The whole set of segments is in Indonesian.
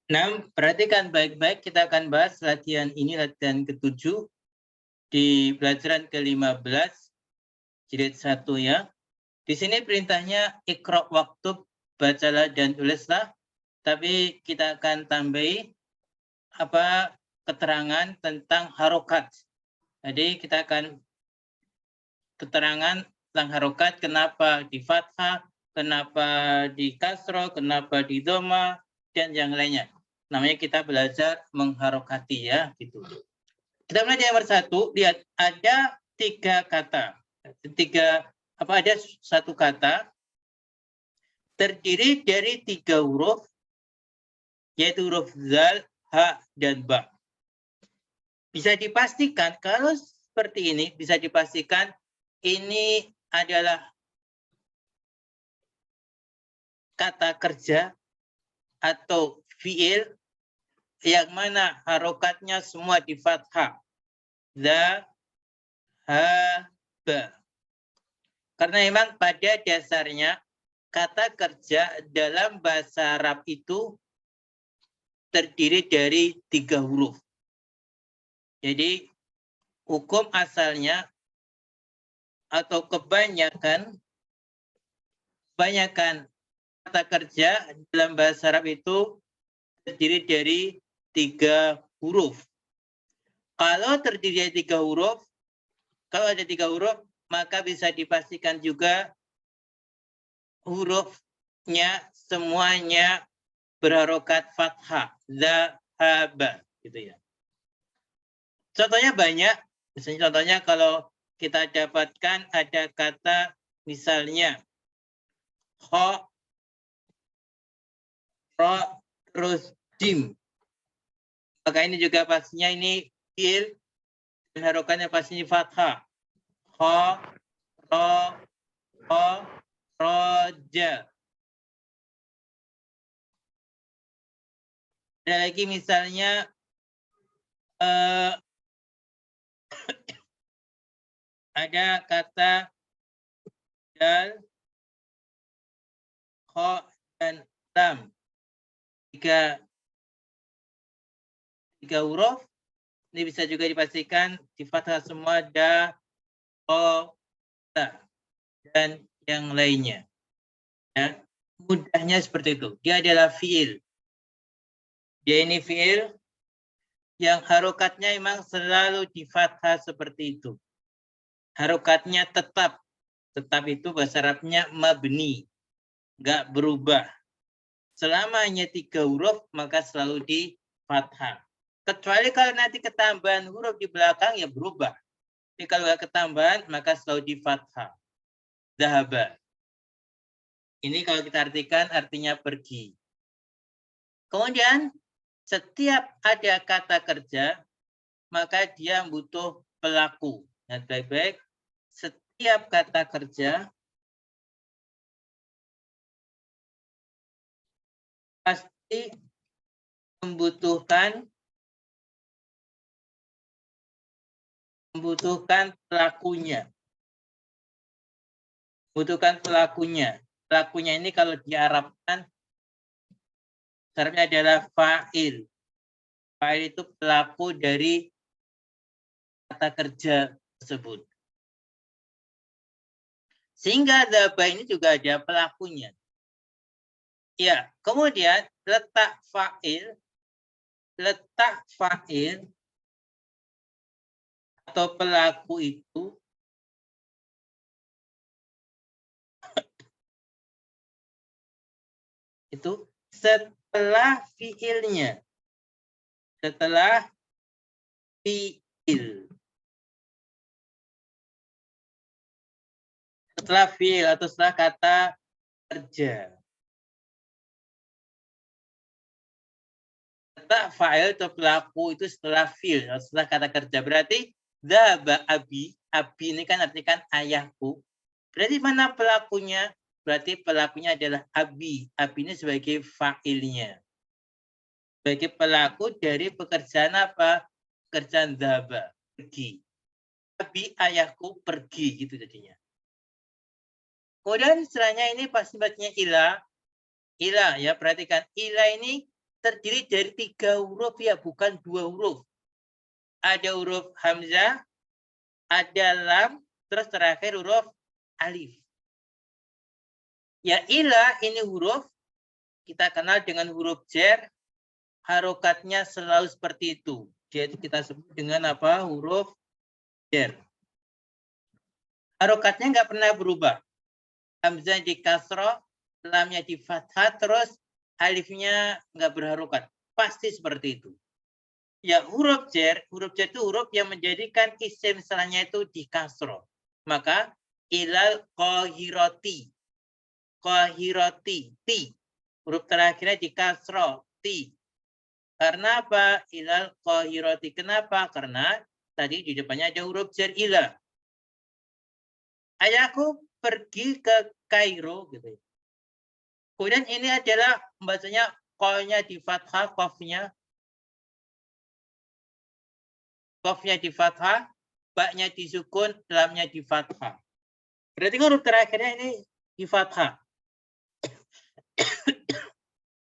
Nah, perhatikan baik-baik, kita akan bahas latihan ini, latihan ke-7 di pelajaran ke-15 jilid 1 ya. Di sini perintahnya iqra waktub, bacalah dan tulislah, tapi kita akan tambahi keterangan tentang harokat. Jadi kita akan keterangan tentang harokat, kenapa di fathah, kenapa di kasroh, kenapa di doma, dan yang lainnya. Namanya kita belajar mengharokati ya, gitu. Kita mulai dari nomor 1, lihat ada 3 kata. Ada satu kata terdiri dari 3 huruf, yaitu huruf zal, ha, dan ba. Bisa dipastikan, kalau seperti ini, bisa dipastikan ini adalah kata kerja atau fiil yang mana harokatnya semua di fathah. Za, ha, ba. Karena memang pada dasarnya kata kerja dalam bahasa Arab itu terdiri dari 3 huruf. Jadi hukum asalnya atau kebanyakan kata kerja dalam bahasa Arab itu terdiri dari 3 huruf. Kalau terdiri dari 3 huruf, kalau ada 3 huruf, maka bisa dipastikan juga hurufnya semuanya berharokat fathah, zahaba, gitu ya. Contohnya banyak, misalnya contohnya kalau kita dapatkan ada kata misalnya kho, ro, terus jim. Maka ini juga pastinya ini fiil dan harokatnya pastinya fathah. Kho, ro, roja. Ada lagi misalnya ada kata dal, kho, dan lam. Tiga huruf. Ini bisa juga dipastikan di fathah semua, da, o, ta, dan yang lainnya. Ya. Mudahnya seperti itu. Dia adalah fiil. Dia ini fiil yang harokatnya memang selalu di fathah seperti itu. Harokatnya tetap. Tetap itu bahasa Arabnya mabni. Nggak berubah. Selama hanya 3 huruf, maka selalu di fathah. Kecuali kalau nanti ketambahan huruf di belakang, ya berubah. Jadi kalau nggak ketambahan, maka selalu di fathah. Zahaba. Ini kalau kita artikan artinya pergi. Kemudian setiap ada kata kerja, maka dia butuh pelaku. Nah, baik-baik, setiap kata kerja pasti membutuhkan pelakunya. Pelakunya ini kalau diarabkan, sebenarnya adalah fa'il. Fa'il itu pelaku dari kata kerja tersebut. Sehingga dzaba ini juga ada pelakunya. Ya, kemudian letak fa'il atau pelaku itu setelah fiilnya. Setelah fiil. Setelah fiil atau setelah kata kerja. Letak fa'il atau pelaku itu setelah fiil, setelah kata kerja. Berarti dzaba abi. Abi ini kan artikan ayahku. Berarti mana pelakunya? Berarti pelakunya adalah abi. Abi ini sebagai fa'ilnya. Sebagai pelaku dari pekerjaan apa? Pekerjaan dzaba, pergi. Abi ayahku pergi, gitu jadinya. Kemudian setelahnya ini pasti bacanya ila. Ila ya, perhatikan. Ila ini terdiri dari 3 huruf ya, bukan 2 huruf. Ada huruf hamzah, ada lam, terus terakhir huruf alif. Ya ila ini huruf kita kenal dengan huruf jar, harokatnya selalu seperti itu. Jadi kita sebut dengan apa? Huruf jar. Harokatnya nggak pernah berubah. Hamzah di kasroh, lamnya di fathah, terus alifnya nggak berharokat. Pasti seperti itu. Ya huruf jar itu huruf yang menjadikan isim setelahnya itu di kasroh. Maka ilal qahirati. Qahirati, ti. Huruf terakhirnya di kasroh, ti. Karena apa? Ilal qahirati. Kenapa? Karena tadi di depannya ada huruf jar ila. Ayahku pergi ke Kairo gitu. Kemudian ini adalah bacanya qalnya di fathah, qafnya di fathah, baknya disukun, lamnya di fathah. Berarti huruf terakhirnya ini di fathah.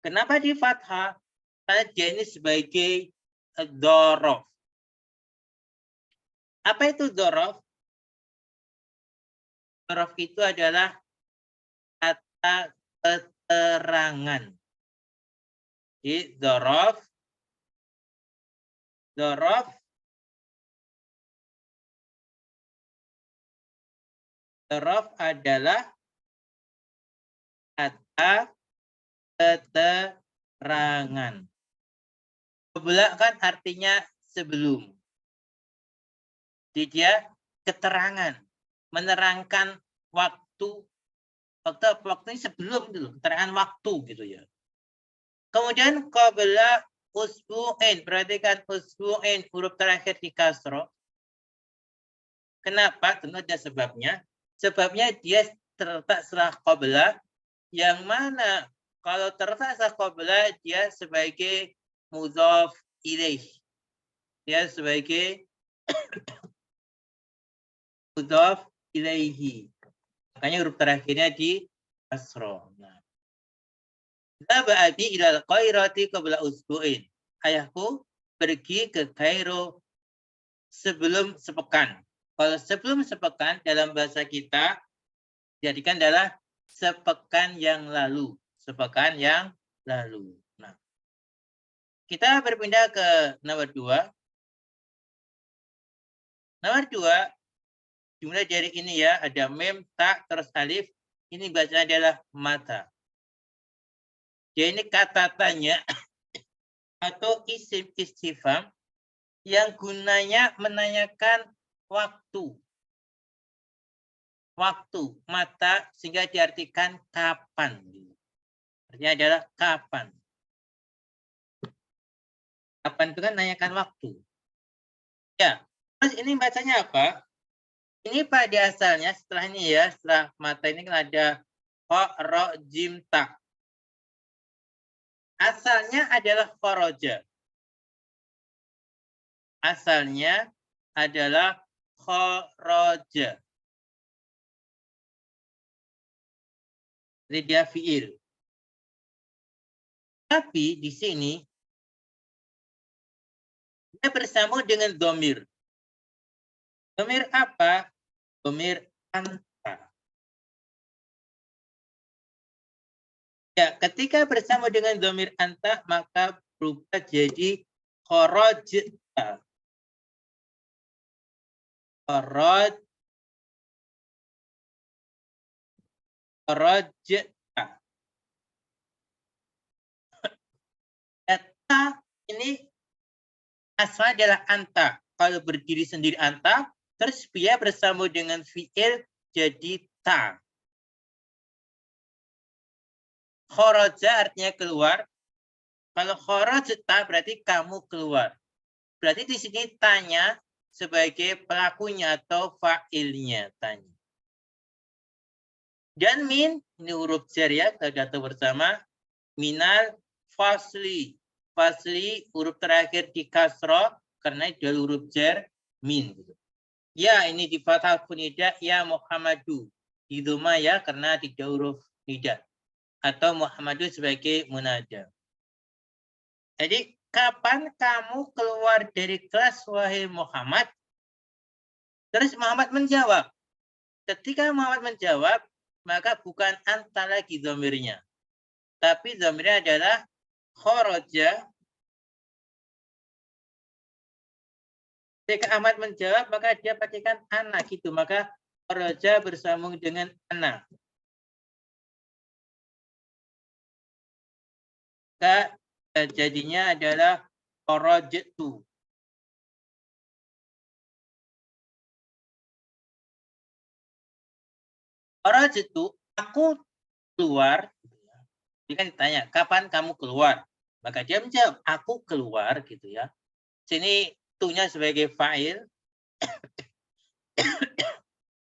Kenapa di fathah? Karena dia ini sebagai dzaraf. Apa itu dzaraf? Dzaraf itu adalah kata keterangan. Jadi dzaraf adalah kata keterangan. Qabla kan artinya sebelum. Jadi dia keterangan, menerangkan waktu ini sebelum dulu, keterangan waktu gitu ya. Kemudian qabla usbu'in, perhatikan usbu'in, huruf terakhir di kasroh. Kenapa? Tentu ada sebabnya. Sebabnya dia terletak setelah qabla, yang mana kalau terletak setelah qabla dia sebagai mudhaf ilaih. Dia sebagai mudhaf ilaihi. Makanya huruf terakhirnya di kasroh. Nah. Dhaba abi ilal qairati qabla usbu'in. Ayahku pergi ke Kairo sebelum sepekan. Kalau sebelum sepekan dalam bahasa kita jadikan adalah sepekan yang lalu. Sepekan yang lalu. Nah, kita berpindah ke nomor 2. Nomor 2, dimulai dari ini ya, ada mem, ta, terus alif. Ini bacaan adalah mata. Jadi ini kata tanya atau isim istifham yang gunanya menanyakan waktu. Waktu, mata, sehingga diartikan kapan. Artinya adalah kapan. Kapan itu kan menanyakan waktu. Ya, terus ini bacanya apa? Ini pada asalnya setelah ini ya, setelah mata ini kan ada ho, ro, jim, ta. Asalnya adalah khoroja. Asalnya adalah khoroja. Jadi dia fi'il. Tapi di sini dia bersambung dengan domir. Domir apa? Domir anta. Ya, ketika bersama dengan domir anta, maka berubah jadi kharajta. Kharajta. Kata ini asal adalah anta. Kalau berdiri sendiri anta, terus dia bersama dengan fi'il jadi ta. Kharaja artinya keluar. Kalau kharajta berarti kamu keluar. Berarti di sini tanya sebagai pelakunya atau fa'ilnya tanya. Dan min, ini huruf jar ya, kita tahu bersama. Minal fasli. Fasli huruf terakhir di kasroh karena itu huruf jar min. Ya, ini di fathah punida ya Muhammadu. Di doma ya karena tidak huruf nida. Atau Muhammadu sebagai munada. Jadi, kapan kamu keluar dari kelas, wahai Muhammad? Terus Muhammad menjawab. Ketika Muhammad menjawab, maka bukan anta lagi dhamirnya. Tapi dhamirnya adalah kharaja. Ketika Ahmad menjawab, maka dia pakaikan ana gitu. Maka kharaja bersambung dengan ana. Maka jadinya adalah kharajtu. Kharajtu, aku keluar. Dia kan ditanya, kapan kamu keluar? Maka dia menjawab, aku keluar gitu ya. Sini tunya sebagai fa'il.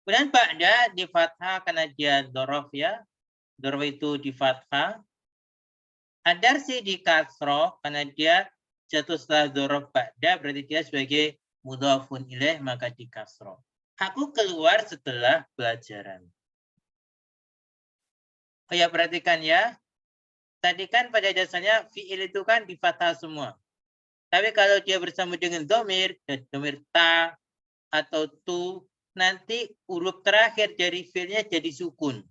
Kemudian ba'da di fathah karena dia dzaraf ya. Dzaraf itu di fathah. Adarsi di kasroh karena dia jatuh setelah dzaraf ba'da berarti dia sebagai mudhafun ilaih maka di kasroh. Aku keluar setelah pelajaran. Oh ya, perhatikan ya. Tadi kan pada dasarnya fi'il itu kan di fathah semua. Tapi kalau dia bersama dengan domir ta atau tu, nanti huruf terakhir dari fi'ilnya jadi sukun.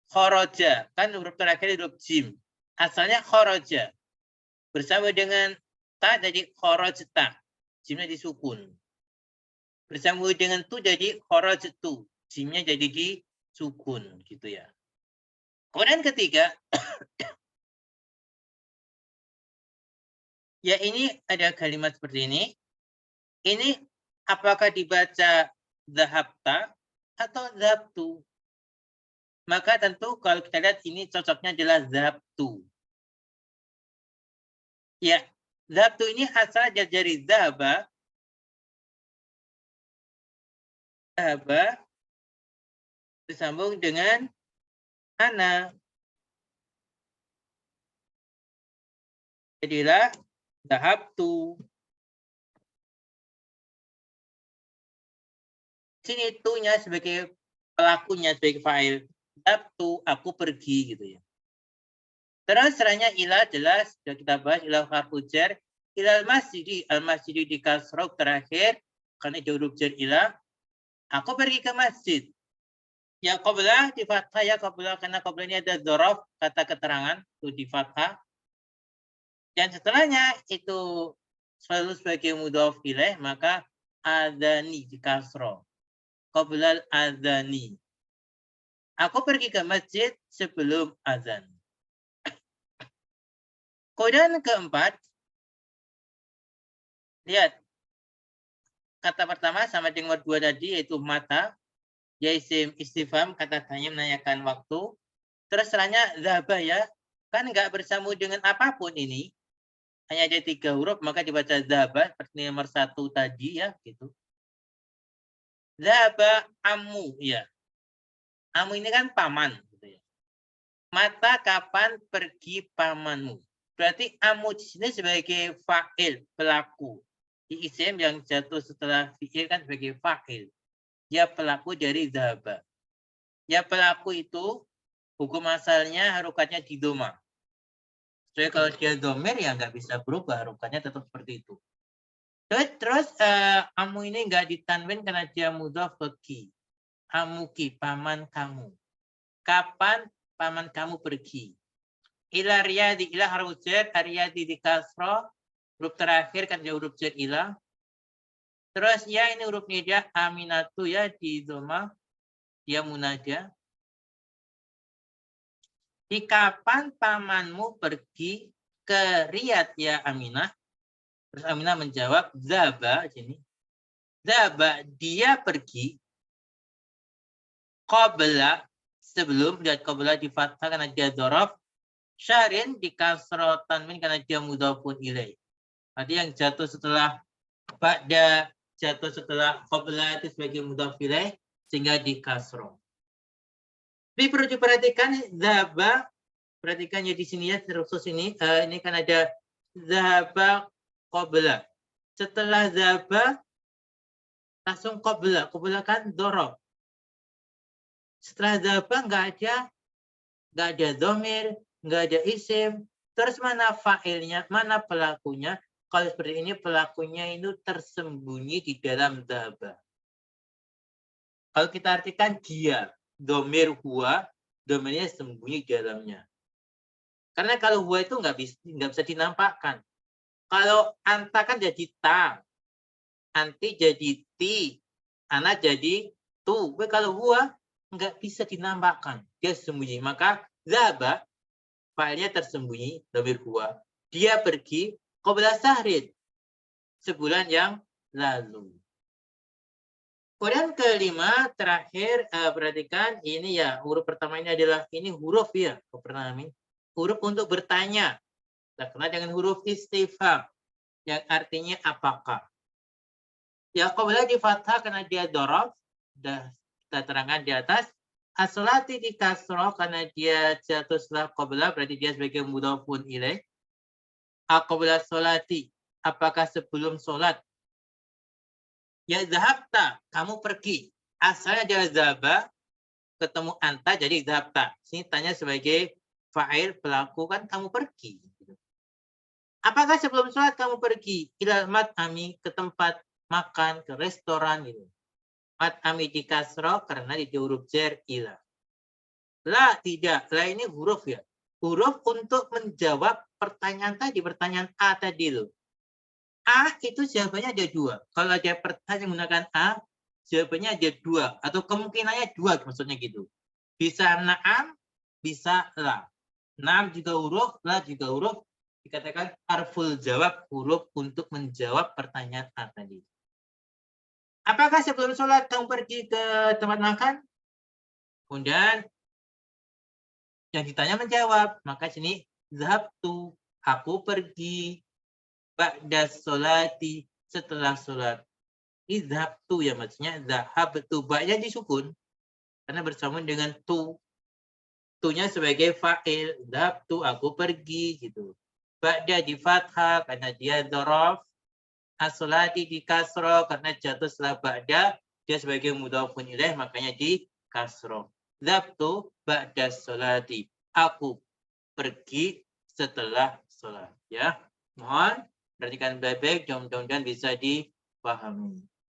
Khoroja, kan huruf terakhir huruf jim. Asalnya khoroja. Bersama dengan ta jadi khorojta. Jimnya disukun. Bersama dengan tu jadi khorojtu. Jimnya jadi disukun. Gitu ya. Kemudian ketiga, ya ini ada kalimat seperti ini. Ini apakah dibaca zahabta atau zahabtu? Maka tentu kalau kita lihat ini cocoknya adalah zahabtu. Ya, zahabtu ini asal dari zahaba. Zahaba disambung dengan ana. Jadilah zahabtu. Sini tunya sebagai pelakunya, sebagai fa'il. Zahabtu, aku pergi gitu ya. Terus setelahnya ila jelas sudah kita bahas ila harfu jar. Ilal masjidi, al masjidi di kasroh terakhir karena itu huruf jar ila. Aku pergi ke masjid. Ya qabla di fathah ya qabla karena qabla ini ada dzaraf kata keterangan itu di fathah. Dan setelahnya itu selalu sebagai mudhaf ilaih maka adzani di kasroh. Qabla adzani. Aku pergi ke masjid sebelum azan. Kemudian keempat, lihat kata pertama sama dengan nomor 2 tadi yaitu mata. Ya isim istifham kata tanya menanyakan waktu. Terus setelahnya zahaba ya. Kan nggak bersambung dengan apapun ini. Hanya ada 3 huruf maka dibaca zahaba seperti nomor 1 tadi ya gitu. Zahaba amu ya. Amu ini kan paman gitu ya. Mata kapan pergi pamanmu? Berarti amu di sini sebagai fa'il, pelaku. Di isim yang jatuh setelah fi'il kan sebagai fa'il. Dia pelaku dari zahaba. Ya pelaku itu hukum asalnya harokatnya di doma. Jadi kalau dia domir ya nggak bisa berubah, harokatnya tetap seperti itu. Terus amu ini nggak ditanwin karena dia mudhaf ke ki. Amuki, paman kamu. Kapan paman kamu pergi? Ila riyadi, ila harus jar, riyadi di kasro. Huruf terakhir kan dia huruf jar ila. Terus ya ini huruf nida aminatu ya di doma. Dia munaja. Di kapan pamanmu pergi ke Riyadh ya Aminah? Terus Aminah menjawab, Zaba sini. Zaba dia pergi qabla sebelum lihat qabla di fathah karena dia dzaraf. Syahrin di kasrah tanwin karena dia mudhafun ilaih. Tadi yang jatuh setelah ba'da jatuh setelah qabla itu sebagai mudhaf ilaih sehingga di kasrah. Tapi perlu diperhatikan zaba, perhatikan ya di sini ya terkhusus ini ini kan ada zaba qabla. Setelah zaba langsung qabla, qabla kan dzaraf. Setelah zaba nggak ada dhamir, nggak ada isim, Terus mana fa'ilnya, mana pelakunya? Kalau seperti ini pelakunya itu tersembunyi di dalam dhaba. Kalau kita artikan dia, domir huwa, domirnya sembunyi di dalamnya. Karena kalau huwa itu nggak bisa dinampakkan. Kalau anta kan jadi ta, anti jadi ti, ana jadi tu. Kalau huwa nggak bisa dinampakkan, dia sembunyi. Maka dhaba, fa'ilnya tersembunyi, domir huwa. Dia pergi qabla sahrin, sebulan yang lalu. Kemudian kelima, terakhir, perhatikan ini ya, huruf pertama ini adalah ini huruf ya, huruf untuk bertanya. Kita kenal dengan huruf istifham, yang artinya apakah. Ya, qabla di fathah karena dia dorof, sudah kita terangkan di atas. As-salati di kasroh karena dia jatuh setelah qabla, berarti dia sebagai mudhafun ilaih. Qabla sholati, apakah sebelum sholat. Ya zahabta, kamu pergi. Asalnya adalah zahaba, ketemu anta jadi zahabta. Sini tanya sebagai fa'il, pelaku kan kamu pergi. Apakah sebelum sholat kamu pergi? Ilal mat'ami, ke tempat makan, ke restoran gitu. Mat'ami di kasroh karena di huruf jar ila. La, tidak. La ini huruf ya. Huruf untuk menjawab pertanyaan tadi, pertanyaan A tadi loh. A itu jawabannya ada dua. Kalau ada pertanyaan menggunakan A, jawabannya ada dua. Atau kemungkinannya dua, maksudnya gitu. Bisa na'am, bisa la. Na'am juga huruf, la juga huruf. Dikatakan harful jawab, huruf untuk menjawab pertanyaan A tadi. Apakah sebelum sholat kamu pergi ke tempat makan? Kemudian yang ditanya menjawab. Maka sini, zahabtu, aku pergi. Ba'da sholati, setelah sholat. Izhabtu ya maksudnya zahabtu, ba'nya disukun karena bersama dengan tu. Tu-nya sebagai fa'il, zahabtu, aku pergi gitu. Ba'da di fathah karena dia dzaraf. As-sholati di kasroh karena jatuh setelah ba'da, dia sebagai mudhafun ilaih makanya di kasroh. Zahabtu ba'da sholati, aku pergi setelah sholat ya. Mohon perhatikan baik-baik, mudah-mudahan bisa dipahami.